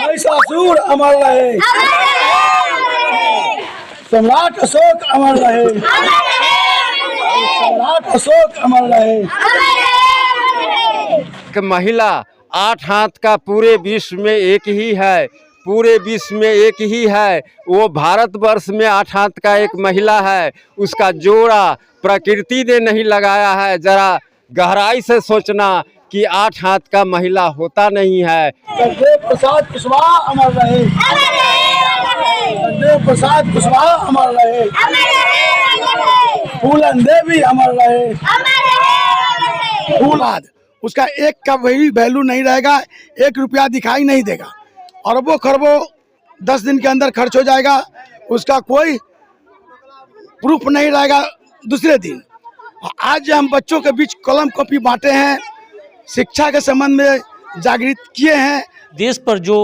महिषासुर अमर रहे, सम्राट अशोक अमर रहे, सम्राट अशोक अमर रहे। महिला 8 हाथ का पूरे विश्व में एक ही है, पूरे विश्व में एक ही है। वो भारतवर्ष में 8 हाथ का एक महिला है, उसका जोड़ा प्रकृति ने नहीं लगाया है। जरा गहराई से सोचना कि 8 हाथ का महिला होता नहीं है। सखदेव प्रसाद कुशवाहा अमर रहे, सखदेव प्रसाद कुशवाहा अमर रहे, फूलन देवी अमर रहे। फूलाद उसका एक का वही वैल्यू नहीं रहेगा, 1 रुपया दिखाई नहीं देगा, अरबों खरबों 10 दिन के अंदर खर्च हो जाएगा, उसका कोई प्रूफ नहीं रहेगा दूसरे दिन। आज हम बच्चों के बीच कलम कॉपी बांटे हैं, शिक्षा के संबंध में जागृत किए हैं। देश पर जो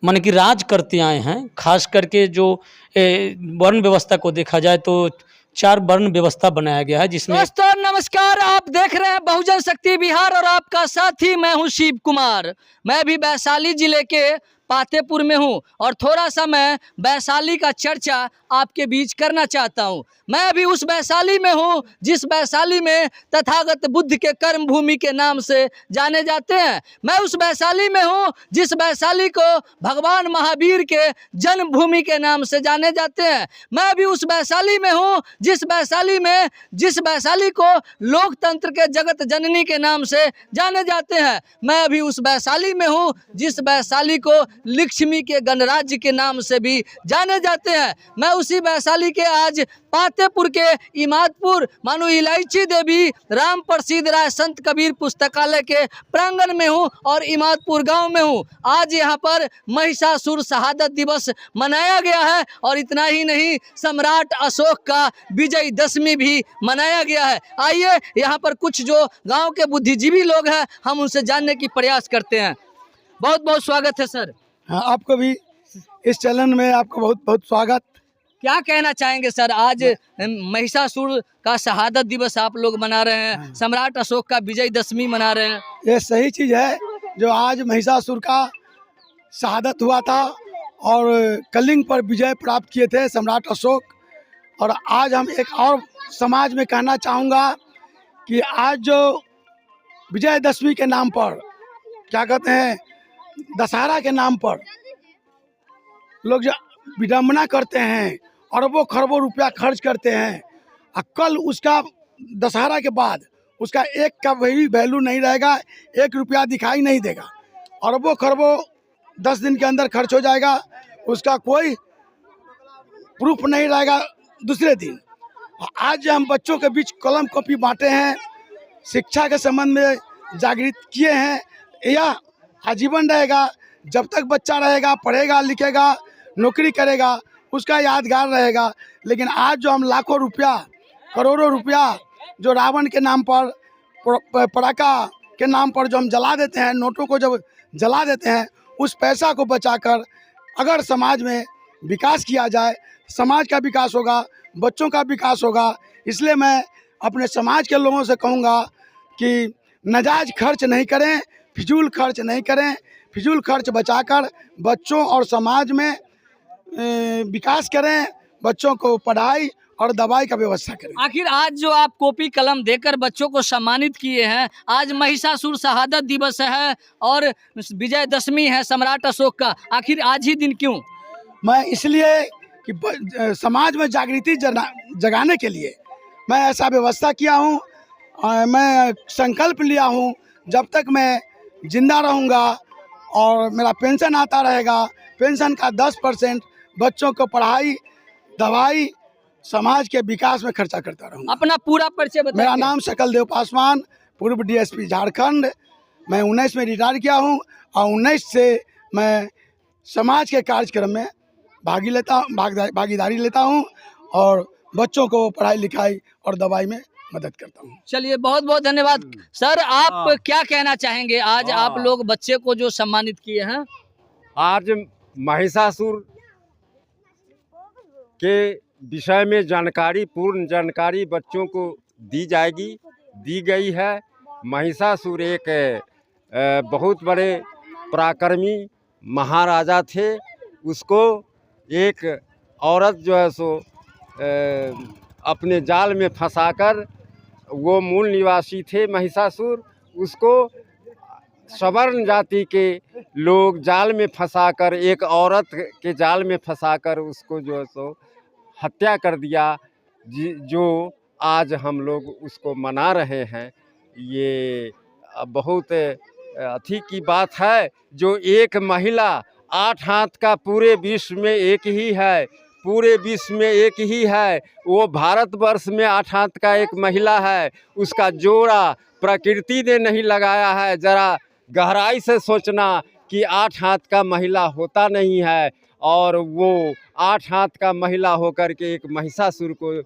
मन की राज करते आए हैं, खास करके जो वर्ण व्यवस्था को देखा जाए तो 4 वर्ण व्यवस्था बनाया गया है, जिसमें दोस्तों नमस्कार, आप देख रहे हैं बहुजन शक्ति बिहार और आपका साथी मैं हूं शिव कुमार। मैं भी वैशाली जिले के पातेपुर में हूं और थोड़ा सा मैं वैशाली का चर्चा आपके बीच करना चाहता हूं। मैं अभी उस वैशाली में हूं जिस वैशाली में तथागत बुद्ध के कर्म भूमि के नाम से जाने जाते हैं। मैं उस वैशाली में हूं जिस वैशाली को भगवान महावीर के जन्मभूमि के नाम से जाने जाते हैं। मैं अभी उस वैशाली में हूं जिस वैशाली को लोकतंत्र के जगत जननी के नाम से जाने जाते हैं। मैं अभी उस वैशाली में हूं जिस वैशाली को लक्ष्मी के गणराज्य के नाम से भी जाने जाते हैं। मैं उसी वैशाली के आज पातेपुर के इमादपुर मानो इलायची देवी राम प्रसिद्ध राय संत कबीर पुस्तकालय के प्रांगण में हूं और इमादपुर गांव में हूं। आज यहां पर महिषासुर शहादत दिवस मनाया गया है और इतना ही नहीं, सम्राट अशोक का विजय दशमी भी मनाया गया है। आइए यहां पर कुछ जो गांव के बुद्धिजीवी लोग हैं, हम उनसे जानने की प्रयास करते हैं। बहुत बहुत स्वागत है सर। हाँ, आपको भी इस चैनल में आपका बहुत बहुत स्वागत। क्या कहना चाहेंगे सर, आज महिषासुर का शहादत दिवस आप लोग मना रहे हैं, सम्राट अशोक का विजय दशमी मना रहे हैं। ये सही चीज़ है जो आज महिषासुर का शहादत हुआ था और कलिंग पर विजय प्राप्त किए थे सम्राट अशोक। और आज हम एक और समाज में कहना चाहूँगा कि आज जो विजयदशमी के नाम पर, क्या कहते हैं, दशहरा के नाम पर लोग जो विडम्बना करते हैं, अरबों खरबों रुपया खर्च करते हैं, और कल उसका दशहरा के बाद उसका एक का वही वैल्यू नहीं रहेगा, 1 रुपया दिखाई नहीं देगा, अरबों खरबों 10 दिन के अंदर खर्च हो जाएगा, उसका कोई प्रूफ नहीं रहेगा दूसरे दिन। आज हम बच्चों के बीच कलम कॉपी बांटे हैं, शिक्षा के संबंध में जागृत किए हैं। यह आजीवन रहेगा, जब तक बच्चा रहेगा, पढ़ेगा लिखेगा, नौकरी करेगा, उसका यादगार रहेगा। लेकिन आज जो हम लाखों रुपया, करोड़ों रुपया जो रावण के नाम पर, पटाखा के नाम पर जो हम जला देते हैं, नोटों को जब जला देते हैं, उस पैसा को बचाकर अगर समाज में विकास किया जाए, समाज का विकास होगा, बच्चों का विकास होगा। इसलिए मैं अपने समाज के लोगों से कहूँगा कि नाजायज खर्च नहीं करें, फिजूल खर्च नहीं करें, फिजूल खर्च बचाकर बच्चों और समाज में विकास करें, बच्चों को पढ़ाई और दवाई का व्यवस्था करें। आखिर आज जो आप कॉपी कलम देकर बच्चों को सम्मानित किए हैं, आज महिषासुर शहादत दिवस है और विजयदशमी है सम्राट अशोक का, आखिर आज ही दिन क्यों? मैं इसलिए कि समाज में जागृति जगाने के लिए मैं ऐसा व्यवस्था किया हूँ। मैं संकल्प लिया हूँ, जब तक मैं जिंदा रहूँगा और मेरा पेंशन आता रहेगा, पेंशन का 10% बच्चों को पढ़ाई, दवाई, समाज के विकास में खर्चा करता रहूँगा। अपना पूरा परिचय बताइए। मेरा नाम शकल देव पासवान, पूर्व DSP झारखंड। मैं 19 में रिटायर किया हूँ और 19 से मैं समाज के कार्यक्रम में भागीदारी लेता हूँ और बच्चों को पढ़ाई लिखाई और दवाई में मदद करता हूँ। चलिए बहुत बहुत धन्यवाद सर। आप क्या कहना चाहेंगे, आज आप लोग बच्चे को जो सम्मानित किए हैं? आज महिषासुर के विषय में जानकारी, पूर्ण जानकारी बच्चों को दी गई है। महिषासुर एक बहुत बड़े पराक्रमी महाराजा थे, उसको एक औरत जो है सो अपने जाल में फंसाकर, वो मूल निवासी थे महिषासुर, उसको सवर्ण जाति के लोग जाल में फंसाकर, एक औरत के जाल में फंसाकर उसको जो है सो हत्या कर दिया, जो आज हम लोग उसको मना रहे हैं। ये बहुत अथी की बात है, जो एक महिला 8 हाथ का पूरे विश्व में एक ही है, पूरे विश्व में एक ही है, वो भारतवर्ष में 8 हाथ का एक महिला है, उसका जोड़ा प्रकृति ने नहीं लगाया है। ज़रा गहराई से सोचना कि 8 हाथ का महिला होता नहीं है, और वो 8 हाथ का महिला होकर के एक महिषासुर को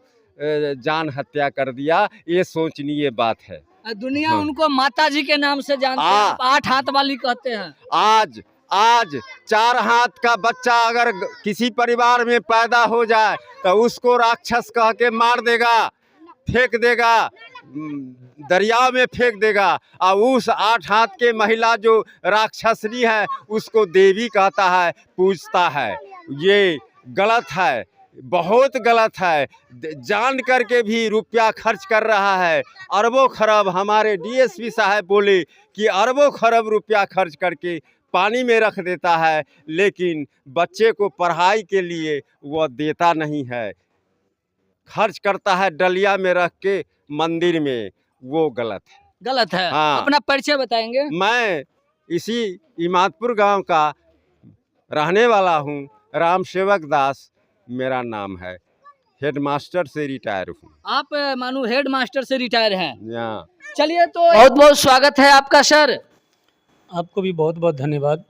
जान हत्या कर दिया। ये सोचनीय बात है। दुनिया उनको माता जी के नाम से जानते हैं, आप 8 हाथ वाली कहते हैं। आज 4 हाथ का बच्चा अगर किसी परिवार में पैदा हो जाए तो उसको राक्षस कह के मार देगा, फेंक देगा, दरिया में फेंक देगा, और उस 8 हाथ के महिला जो राक्षसनी है उसको देवी कहता है, पूजता है। ये गलत है, बहुत गलत है। जान करके भी रुपया खर्च कर रहा है, अरबों खरब। हमारे डीएसपी साहब बोले कि अरबों खरब रुपया खर्च करके पानी में रख देता है, लेकिन बच्चे को पढ़ाई के लिए वह देता नहीं है, खर्च करता है डलिया में रख के मंदिर में। वो गलत है। हाँ। अपना परिचय बताएंगे? मैं इसी इमादपुर गांव का रहने वाला हूँ, राम सेवक दास मेरा नाम है, हेडमास्टर से रिटायर हूँ। आप मानो हेडमास्टर से रिटायर हैं? यहाँ। चलिए, तो बहुत बहुत स्वागत है आपका सर। आपको भी बहुत बहुत धन्यवाद।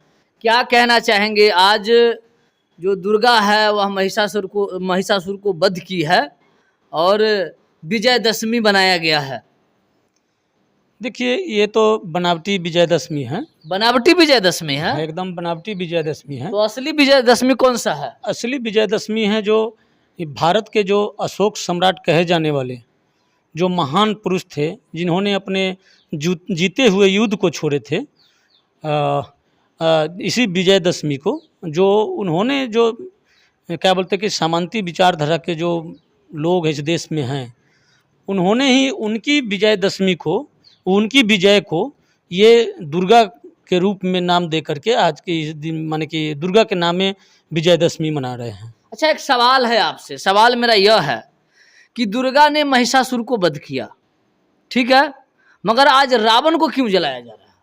क्या कहना चाहेंगे, आज जो दुर्गा है वह महिषासुर को वध की है और विजयदशमी बनाया गया है। देखिए, ये तो बनावटी विजयदशमी है। बनावटी विजयदशमी है? एकदम बनावटी विजयदशमी है। तो असली विजयदशमी कौन सा है? असली विजयदशमी है जो भारत के जो अशोक सम्राट कहे जाने वाले जो महान पुरुष थे, जिन्होंने अपने जीते हुए युद्ध को छोड़े थे, इसी विजयदशमी को, जो उन्होंने जो क्या बोलते हैं कि सामंती विचारधारा के जो लोग इस देश में हैं, उन्होंने ही उनकी विजयदशमी को, उनकी विजय को ये दुर्गा के रूप में नाम दे करके आज के इस दिन माने कि दुर्गा के नाम में विजयदशमी मना रहे हैं। अच्छा, एक सवाल है आपसे। सवाल मेरा यह है कि दुर्गा ने महिषासुर को वध किया, ठीक है, मगर आज रावण को क्यों जलाया जा रहा है?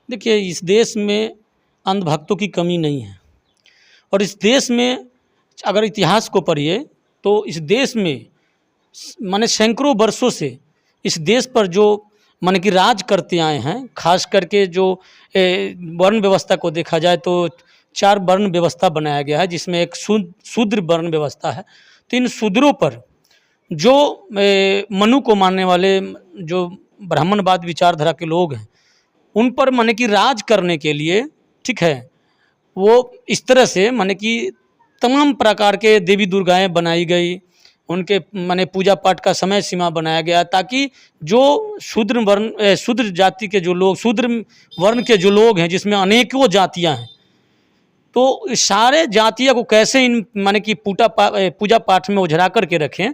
देखिए, इस देश में अंधभक्तों की कमी नहीं है, और इस देश में अगर इतिहास को पढ़िए तो इस देश में माने सैकड़ों वर्षों से इस देश पर जो माने कि राज करते आए हैं, खास करके जो वर्ण व्यवस्था को देखा जाए तो 4 वर्ण व्यवस्था बनाया गया है, जिसमें एक शूद्र वर्ण व्यवस्था है। तो इन शूद्रों पर जो मनु को मानने वाले जो ब्राह्मणवाद विचारधारा के लोग हैं, उन पर माने कि राज करने के लिए, ठीक है, वो इस तरह से माने कि तमाम प्रकार के देवी दुर्गाएं बनाई गई, उनके माने पूजा पाठ का समय सीमा बनाया गया, ताकि जो शूद्र जाति के जो लोग, शूद्र वर्ण के जो लोग हैं, जिसमें अनेकों जातियां हैं, तो सारे जातियों को कैसे इन माने कि पूजा पाठ में उझरा करके रखें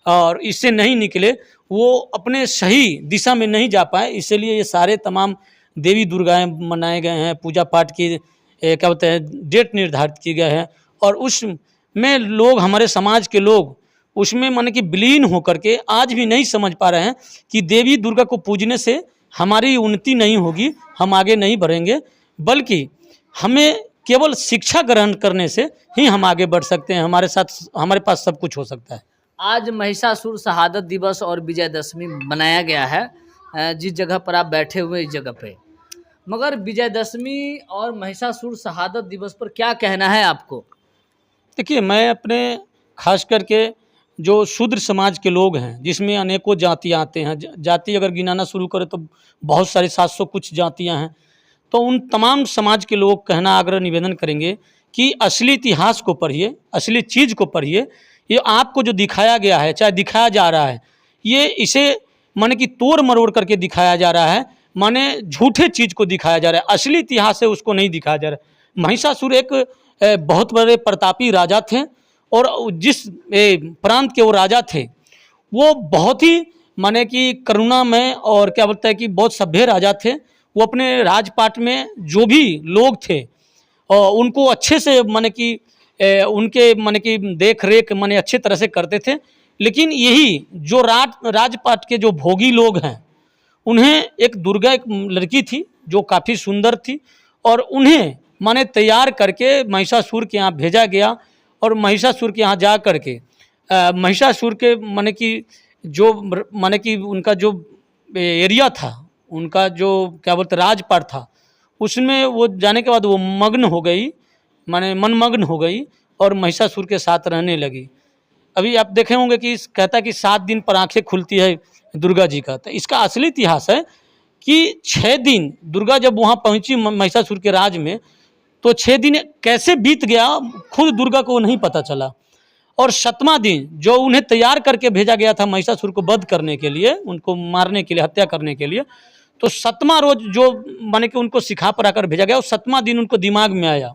और इससे नहीं निकले, वो अपने सही दिशा में नहीं जा पाए। इसलिए ये सारे तमाम देवी दुर्गाएं मनाए गए हैं, पूजा पाठ की क्या बोलते हैं डेट निर्धारित की गए हैं, और उसमें लोग, हमारे समाज के लोग उसमें माने कि विलीन होकर के आज भी नहीं समझ पा रहे हैं कि देवी दुर्गा को पूजने से हमारी उन्नति नहीं होगी, हम आगे नहीं बढ़ेंगे, बल्कि हमें केवल शिक्षा ग्रहण करने से ही हम आगे बढ़ सकते हैं, हमारे पास सब कुछ हो सकता है। आज महिषासुर शहादत दिवस और विजयदशमी मनाया गया है जिस जगह पर आप बैठे हुए इस जगह पे, मगर विजयदशमी और महिषासुर शहादत दिवस पर क्या कहना है आपको? देखिए, मैं अपने खास करके जो शूद्र समाज के लोग हैं, जिसमें अनेकों जातियाँ आते हैं, जाति अगर गिनाना शुरू करें तो बहुत सारी 700 कुछ जातियाँ हैं, तो उन तमाम समाज के लोग कहना आग्रह निवेदन करेंगे कि असली इतिहास को पढ़िए, असली चीज़ को पढ़िए। ये आपको जो दिखाया गया है, चाहे दिखाया जा रहा है, ये इसे माने कि तोड़ मरोड़ करके दिखाया जा रहा है, माने झूठे चीज को दिखाया जा रहा है, असली इतिहास है उसको नहीं दिखाया जा रहा है। महिषासुर एक बहुत बड़े प्रतापी राजा थे और जिस प्रांत के वो राजा थे वो बहुत ही माने कि करुणामय और क्या बोलता है कि बहुत सभ्य राजा थे। वो अपने राजपाट में जो भी लोग थे और उनको अच्छे से माने कि उनके माने कि देख रेख माने अच्छे तरह से करते थे। लेकिन यही जो राजपाट के जो भोगी लोग हैं उन्हें एक दुर्गा एक लड़की थी जो काफ़ी सुंदर थी और उन्हें माने तैयार करके महिषासुर के यहाँ भेजा गया और महिषासुर के यहाँ जा करके महिषासुर के माने कि जो माने कि उनका जो एरिया था, उनका जो क्या बोलते राजपाट था, उसमें वो जाने के बाद वो मग्न हो गई, माने मनमग्न हो गई और महिषासुर के साथ रहने लगी। अभी आप देखे होंगे कि कहता है कि 7 दिन पर आंखें खुलती है दुर्गा जी का। तो इसका असली इतिहास है कि 6 दिन दुर्गा जब वहाँ पहुँची महिषासुर के राज में तो 6 दिन कैसे बीत गया खुद दुर्गा को नहीं पता चला। और 7वां दिन जो उन्हें तैयार करके भेजा गया था महिषासुर को वध करने के लिए, उनको मारने के लिए, हत्या करने के लिए, तो 7वां रोज जो माने कि उनको सिखा पढ़ाकर भेजा गया, और 7वां दिन उनको दिमाग में आया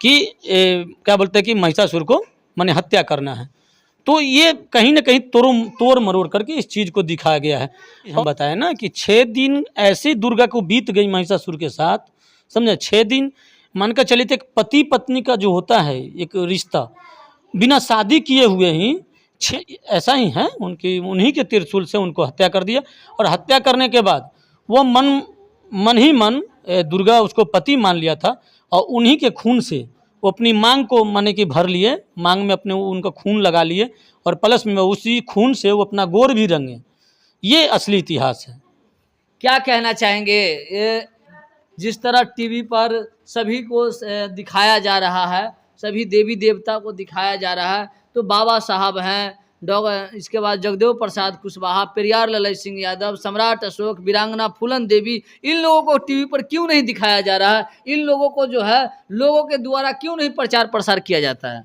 कि क्या बोलते हैं कि महिषासुर को माने हत्या करना है। तो ये कहीं ना कहीं तोड़ मरोड़ करके इस चीज़ को दिखाया गया है। हम बताएं ना कि 6 दिन ऐसे दुर्गा को बीत गई महिषासुर के साथ, समझे। 6 दिन मानकर चलिए तो एक पति पत्नी का जो होता है एक रिश्ता, बिना शादी किए हुए ही ऐसा ही है, उन्हीं के त्रिशूल से उनको हत्या कर दिया। और हत्या करने के बाद वो मन ही मन दुर्गा उसको पति मान लिया था और उन्हीं के खून से वो अपनी मांग को माने कि भर लिए, मांग में अपने उनका खून लगा लिए और प्लस में उसी खून से वो अपना गोर भी रंगे। ये असली इतिहास है। क्या कहना चाहेंगे, ये जिस तरह टीवी पर सभी को दिखाया जा रहा है, सभी देवी देवता को दिखाया जा रहा है, तो बाबा साहब हैं, इसके बाद जगदेव प्रसाद कुशवाहा, पेरियार ललय सिंह यादव, सम्राट अशोक, वीरांगना फूलन देवी, इन लोगों को टीवी पर क्यों नहीं दिखाया जा रहा है? इन लोगों को जो है लोगों के द्वारा क्यों नहीं प्रचार प्रसार किया जाता है?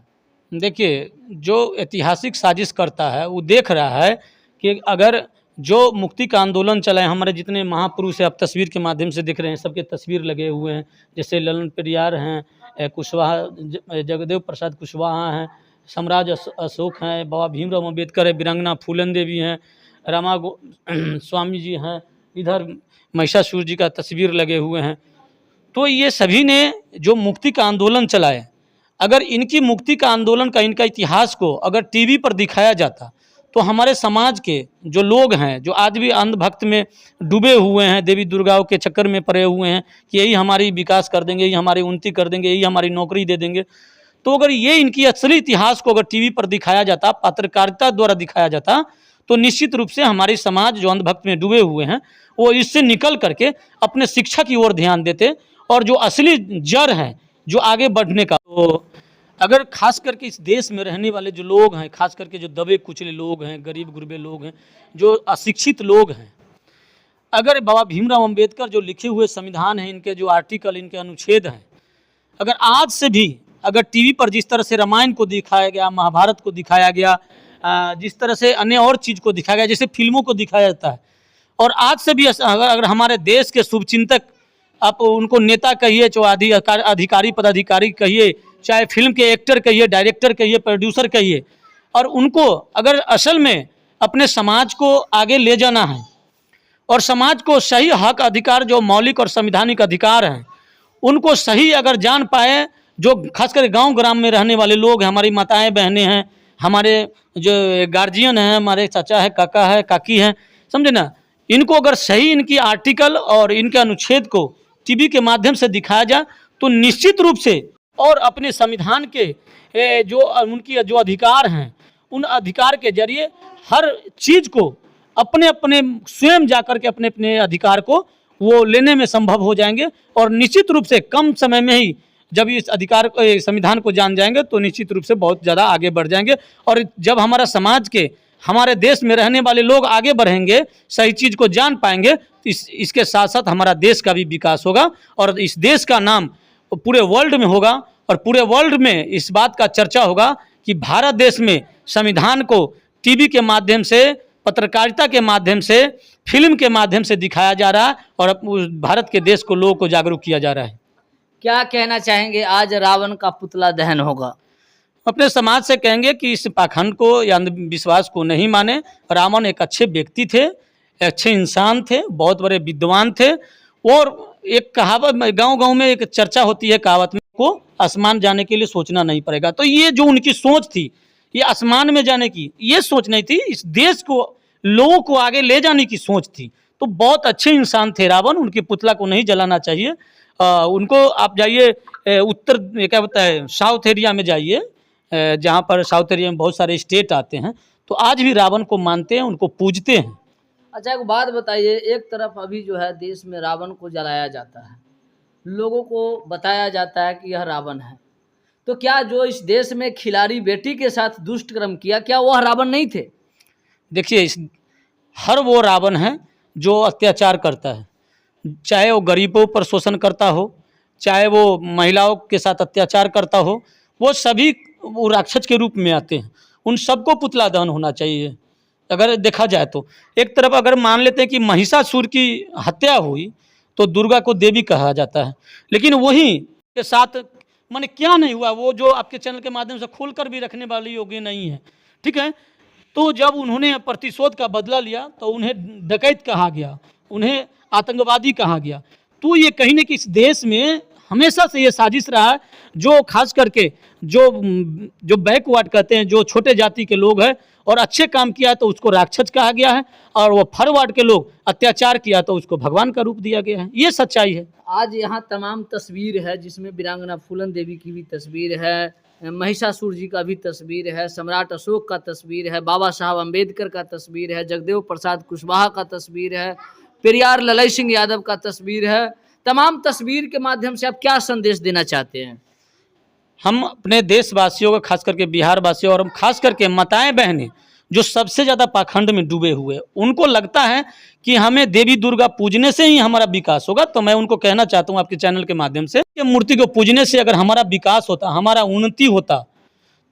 देखिए, जो ऐतिहासिक साजिश करता है वो देख रहा है कि अगर जो मुक्ति का आंदोलन चला है, हमारे जितने महापुरुष है आप तस्वीर के माध्यम से दिख रहे हैं, सबके तस्वीर लगे हुए हैं, जैसे ललन पेरियार हैं, कुशवाहा जगदेव प्रसाद कुशवाहा हैं, सम्राट अशोक हैं, बाबा भीमराव अम्बेडकर है, वीरांगना फूलन देवी हैं, रामा स्वामी जी हैं, इधर महिषासुर जी का तस्वीर लगे हुए हैं। तो ये सभी ने जो मुक्ति का आंदोलन चलाए, अगर इनकी मुक्ति का आंदोलन का इनका इतिहास को अगर टीवी पर दिखाया जाता तो हमारे समाज के जो लोग हैं, जो आज भी अंधभक्त में डूबे हुए हैं, देवी दुर्गाओं के चक्कर में पड़े हुए हैं कि यही हमारी विकास कर देंगे, यही हमारी उन्नति कर देंगे, यही हमारी नौकरी दे देंगे, तो अगर ये इनकी असली इतिहास को अगर टीवी पर दिखाया जाता, पत्रकारिता द्वारा दिखाया जाता, तो निश्चित रूप से हमारी समाज जो अंधभक्त में डूबे हुए हैं वो इससे निकल करके अपने शिक्षा की ओर ध्यान देते और जो असली जड़ है जो आगे बढ़ने का। तो अगर खास करके इस देश में रहने वाले जो लोग हैं, खास करके जो दबे कुचले लोग हैं, गरीब गुरबे लोग हैं, जो अशिक्षित लोग हैं, अगर बाबा भीमराव अम्बेडकर जो लिखे हुए संविधान हैं, इनके जो आर्टिकल, इनके अनुच्छेद हैं, अगर आज से भी अगर टीवी पर जिस तरह से रामायण को दिखाया गया, महाभारत को दिखाया गया, जिस तरह से अन्य और चीज़ को दिखाया गया, जैसे फिल्मों को दिखाया जाता है, और आज से भी अगर हमारे देश के शुभचिंतक, आप उनको नेता कहिए, चाहे अधिकारी पदाधिकारी कहिए, चाहे फिल्म के एक्टर कहिए, डायरेक्टर कहिए, प्रोड्यूसर कहिए, और उनको अगर असल में अपने समाज को आगे ले जाना है और समाज को सही हक अधिकार जो मौलिक और संवैधानिक अधिकार हैं उनको सही अगर जान पाए, जो खासकर गांव ग्राम में रहने वाले लोग हैं, हमारी माताएं बहनें हैं, हमारे जो गार्जियन हैं, हमारे चाचा है, काका है, काकी हैं, समझे ना, इनको अगर सही इनकी आर्टिकल और इनके अनुच्छेद को टीवी के माध्यम से दिखाया जाए तो निश्चित रूप से और अपने संविधान के जो उनकी जो अधिकार हैं उन अधिकार के जरिए हर चीज़ को अपने अपने स्वयं जाकर के अपने अपने अधिकार को वो लेने में संभव हो जाएंगे। और निश्चित रूप से कम समय में ही जब इस अधिकार को, संविधान को जान जाएंगे तो निश्चित रूप से बहुत ज़्यादा आगे बढ़ जाएंगे। और जब हमारा समाज के, हमारे देश में रहने वाले लोग आगे बढ़ेंगे, सही चीज़ को जान पाएंगे, तो इसके साथ साथ हमारा देश का भी विकास होगा और इस देश का नाम पूरे वर्ल्ड में होगा और पूरे वर्ल्ड में इस बात का चर्चा होगा कि भारत देश में संविधान को टीवी के माध्यम से, पत्रकारिता के माध्यम से फिल्म के माध्यम से दिखाया जा रहा है और भारत के देश को, लोगों को जागरूक किया जा रहा है। क्या कहना चाहेंगे, आज रावण का पुतला दहन होगा? अपने समाज से कहेंगे कि इस पाखंड को या अंधविश्वास को नहीं माने। रावण एक अच्छे व्यक्ति थे, अच्छे इंसान थे, बहुत बड़े विद्वान थे। और एक कहावत, गांव-गांव में एक चर्चा होती है कहावत में, को आसमान जाने के लिए सोचना नहीं पड़ेगा। तो ये जो उनकी सोच थी, ये आसमान में जाने की ये सोच नहीं थी, इस देश को, लोगों को आगे ले जाने की सोच थी। तो बहुत अच्छे इंसान थे रावण, उनके पुतला को नहीं जलाना चाहिए। उनको आप जाइए उत्तर, क्या होता है, साउथ एरिया में जाइए, जहाँ पर साउथ एरिया में बहुत सारे स्टेट आते हैं, तो आज भी रावण को मानते हैं, उनको पूजते हैं। अच्छा, एक बात बताइए, एक तरफ अभी जो है देश में रावण को जलाया जाता है, लोगों को बताया जाता है कि यह रावण है, तो क्या जो इस देश में खिलाड़ी बेटी के साथ दुष्ट कर्म किया, क्या वह रावण नहीं थे? देखिए, हर वो रावण है जो अत्याचार करता है, चाहे वो गरीबों पर शोषण करता हो, चाहे वो महिलाओं के साथ अत्याचार करता हो, वो सभी वो राक्षस के रूप में आते हैं। उन सबको पुतला दहन होना चाहिए। अगर देखा जाए तो एक तरफ अगर मान लेते हैं कि महिषासुर की हत्या हुई तो दुर्गा को देवी कहा जाता है, लेकिन वही के साथ माने क्या नहीं हुआ, वो जो आपके चैनल के माध्यम से खोलकर भी रखने वाली योग्य नहीं है, ठीक है। तो जब उन्होंने प्रतिशोध का बदला लिया तो उन्हें डकैत कहा गया, उन्हें आतंकवादी कहा गया। तो ये कहीं न कहीं इस देश में हमेशा से ये साजिश रहा है, जो खास करके जो बैकवर्ड कहते हैं, जो छोटे जाति के लोग हैं और अच्छे काम किया तो उसको राक्षस कहा गया है, और वो फॉरवर्ड के लोग अत्याचार किया तो उसको भगवान का रूप दिया गया है। ये सच्चाई है। आज यहाँ तमाम तस्वीर है, जिसमें वीरांगना फूलन देवी की भी तस्वीर है, महिषासुर जी का भी तस्वीर है, सम्राट अशोक का तस्वीर है, बाबा साहब अम्बेडकर का तस्वीर है, जगदेव प्रसाद कुशवाहा का तस्वीर है, पेरियार ललई सिंह यादव का तस्वीर है। तमाम तस्वीर के माध्यम से आप क्या संदेश देना चाहते हैं? हम अपने देशवासियों को, खास करके बिहार वासियों और खास करके माताएं बहनें जो सबसे ज़्यादा पाखंड में डूबे हुए, उनको लगता है कि हमें देवी दुर्गा पूजने से ही हमारा विकास होगा। तो मैं उनको कहना चाहता हूँ आपके चैनल के माध्यम से कि मूर्ति को पूजने से अगर हमारा विकास होता, हमारा उन्नति होता,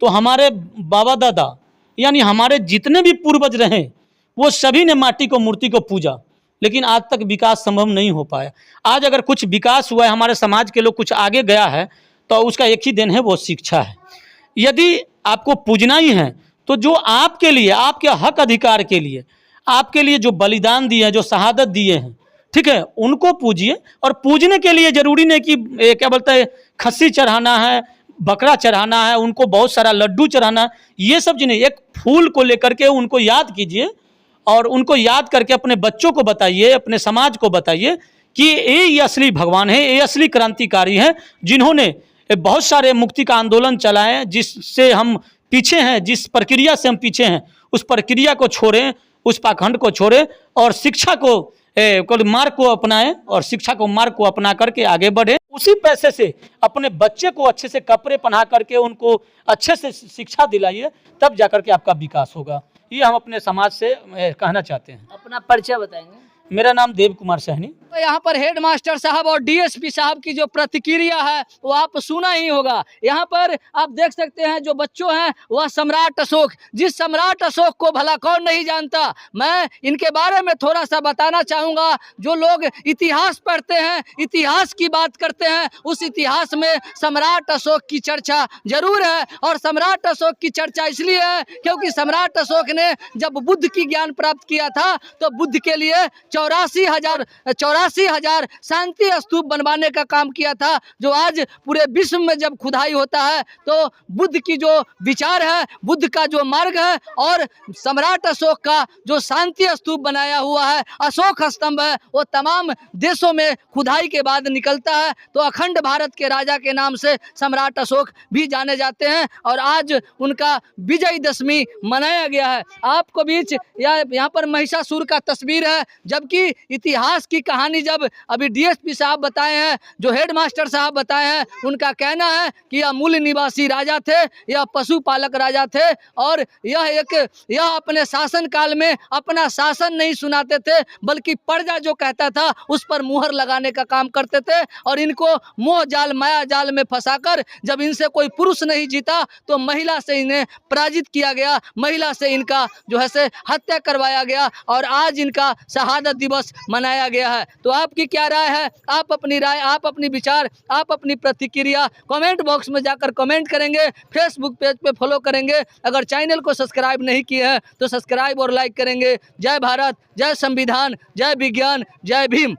तो हमारे बाबा दादा यानी हमारे जितने भी पूर्वज रहे वो सभी ने माटी को, मूर्ति को पूजा, लेकिन आज तक विकास संभव नहीं हो पाया। आज अगर कुछ विकास हुआ है, हमारे समाज के लोग कुछ आगे गया है, तो उसका एक ही देन है, वो शिक्षा है। यदि आपको पूजना ही है तो जो आपके लिए, आपके हक अधिकार के लिए, आपके लिए जो बलिदान दिए हैं, जो शहादत दिए हैं, ठीक है, उनको पूजिए। और पूजने के लिए जरूरी नहीं कि क्या बोलते हैं, खस्सी चढ़ाना है, बकरा चढ़ाना है, उनको बहुत सारा लड्डू चढ़ाना है, ये सब चीज़ नहीं। एक फूल को लेकर के उनको याद कीजिए और उनको याद करके अपने बच्चों को बताइए, अपने समाज को बताइए कि ये असली भगवान है, ये असली क्रांतिकारी हैं, जिन्होंने बहुत सारे मुक्ति का आंदोलन चलाए, जिससे हम पीछे हैं, जिस प्रक्रिया से हम पीछे हैं, उस प्रक्रिया को छोड़ें, उस पाखंड को छोड़ें और शिक्षा को मार्ग को अपनाएं और शिक्षा को मार्ग को अपना करके आगे बढ़ें। उसी पैसे से अपने बच्चे को अच्छे से कपड़े पहना करके उनको अच्छे से शिक्षा दिलाइए, तब जाकर के आपका विकास होगा। ये हम अपने समाज से कहना चाहते हैं। अपना परिचय बताएंगे? मेरा नाम देव कुमार सहनी। तो यहाँ पर हेड मास्टर साहब और डीएसपी साहब की जो प्रतिक्रिया है वो आप सुना ही होगा। यहाँ पर आप देख सकते हैं जो बच्चों हैं वह सम्राट अशोक, जिस सम्राट अशोक को भला कौन नहीं जानता। मैं इनके बारे में थोड़ा सा बताना चाहूँगा। जो लोग इतिहास पढ़ते हैं, इतिहास की बात करते हैं, उस इतिहास में सम्राट अशोक की चर्चा जरूर है। और सम्राट अशोक की चर्चा इसलिए है क्योंकि सम्राट अशोक ने जब बुद्ध की ज्ञान प्राप्त किया था तो बुद्ध के लिए 84,000 शांति स्तूप बनवाने का काम किया था। जो आज पूरे विश्व में जब खुदाई होता है तो बुद्ध की जो विचार है, बुद्ध का जो मार्ग है और सम्राट अशोक का जो शांति स्तूप बनाया हुआ है, अशोक स्तंभ है, वो तमाम देशों में खुदाई के बाद निकलता है। तो अखंड भारत के राजा के नाम से सम्राट अशोक भी जाने जाते हैं और आज उनका विजयदशमी मनाया गया है। आपको बीच यहाँ पर महिषासुर का तस्वीर है, जबकि आपकी इतिहास की कहानी जब अभी डीएसपी साहब बताए हैं, जो हेडमास्टर साहब बताए हैं, उनका कहना है कि यह मूल निवासी राजा थे, यह पशुपालक राजा थे और यह अपने शासन काल में अपना शासन नहीं सुनाते थे, बल्कि प्रजा जो कहता था उस पर मुहर लगाने का काम करते थे और इनको मोह जाल माया जाल में फंसाकर जब इनसे कोई पुरुष नहीं जीता तो महिला से इन्हें पराजित किया गया, महिला से इनका जो है से हत्या करवाया गया और आज इनका शहादत दिवस मनाया गया है। तो आपकी क्या राय है? आप अपनी राय, आप अपनी विचार, आप अपनी प्रतिक्रिया कमेंट बॉक्स में जाकर कमेंट करेंगे, फेसबुक पेज पे फॉलो करेंगे। अगर चैनल को सब्सक्राइब नहीं किए हैं तो सब्सक्राइब और लाइक करेंगे। जय भारत, जय संविधान, जय विज्ञान, जय भीम।